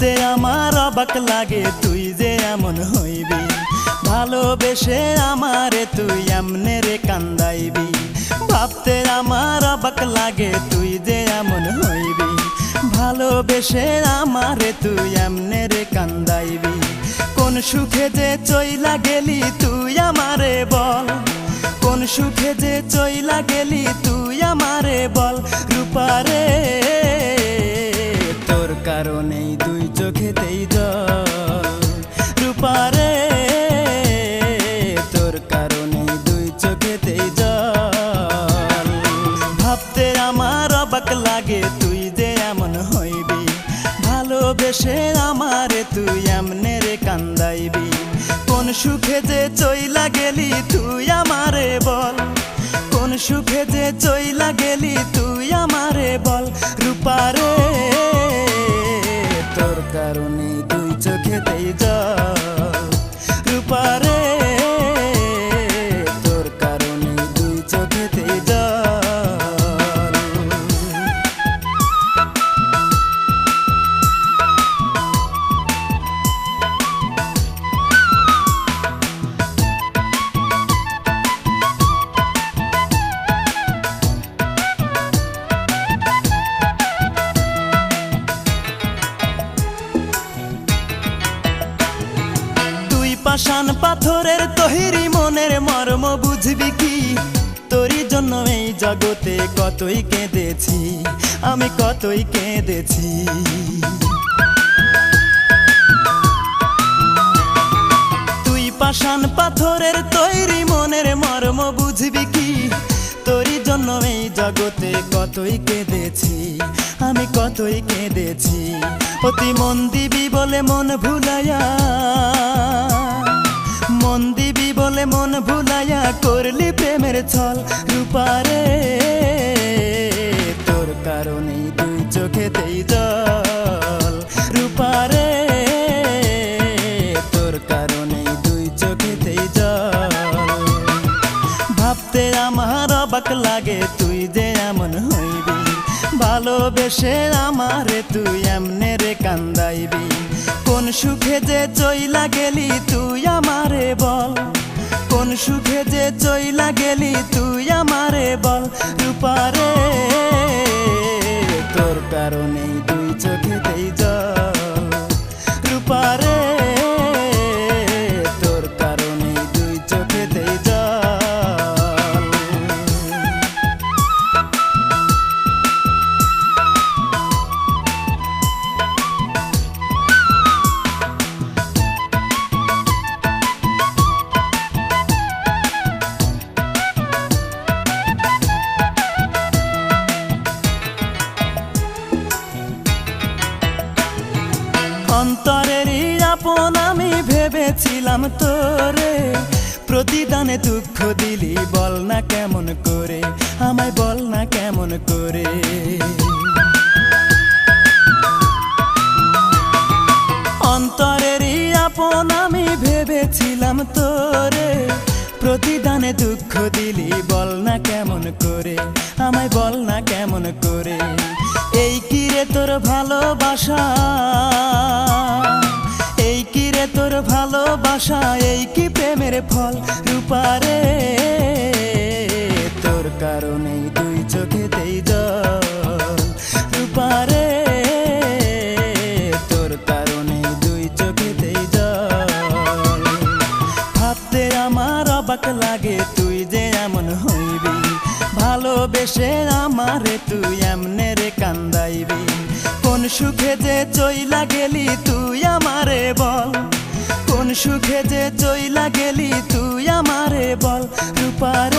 ভাবতে আমার অবাক লাগে তুই যে এমন হইবি, ভালোবেসে আমারে তুই এমনে রে কান্দাইবি। ভাবতে আমার অবাক লাগে তুই যে এমন হইবি, ভালোবেসে আমারে তুই এমনে রে কান্দাইবি। কোন সুখে যে চইলা গেলি তুই আমারে বল, কোন সুখে যে চইলা গেলি তুই আমারে বল। রূপারে তোর কারণেই দুই চোখেতেই জল, রূপারে তোর কারণেই দুই চোখেতেই জল। ভাবতে আমার অবাক লাগে তুই যে এমন হইবি, ভালোবেসে আমারে তুই এমনে রে কান্দাইবি। কোন সুখে যে চইলা গেলি তুই আমারে বল, কোন সুখে যে চইলা গেলি তুই আমারে বল। রূপারে তোর কারণে দুই চোখেতেই জল, রূপারে তোর কারণে দুই চোখেতেই জল। পাষাণ পাথরের তৈরি মনের মর্ম বুঝবি কি, তোরই জন্য এই জগতে কতই কেঁদেছি আমি, কতই কেঁদেছি। তুই পাষাণ পাথরের তৈরি মনের মর্ম বুঝবি কি, তোরই জন্য এই জগতে কতই কেঁদেছি আমি, কতই কেঁদেছি। অতি মন দিবি বলে মন ভুলাইয়া, মন দিবি বলে মন ভুলাইয়া করলি প্রেমের ছল। রূপারে তোর কারণেই দুই চোখেতেই জল, রূপারে তোর কারণেই দুই চোখেতেই জল। ভাবতে আমার অবাক লাগে তুই যে এমন হইবি, ভালোবেসে আমারে তুই এমনে রে কান্দাইবি। কোন সুখে যে চইলা গেলি তুই আমারে বল, কোন সুখে যে চইলা গেলি তুই আমারে বল। রূপারে তোর কারণেই দুই চোখেতেই জল, রূপারে তোর কারণেই দুই চোখেতেই জল। অন্তরেরই আপন আমি ভেবেছিলাম তোরে, প্রতিদানে দুঃখ দিলি বল না কেমন করে আমায়, বল না কেমন করে। অন্তরেরই আপন আমি ভেবেছিলাম তোরে, প্রতিদানে দুঃখ দিলি বল না কেমন করে আমায়, বল না কেমন করে। এই কি রে তোর ভালোবাসা, এই কি রে তোর ভালোবাসা, এই কি প্রেমের ফল। রূপারে তোর কারণেই দুই চোখেতেই জল, রূপারে তোর কারণেই দুই চোখেতেই জল। ভাবতে আমার অবাক লাগে তুই যে এমন হইবি, ভালোবেসে আমারে তুই এমনে রে কান্দাইবি। কোন সুখে যে চইলা গেলি তুই আমারে বল, কোন সুখে যে চইলা গেলি তুই আমারে বল। রূপারে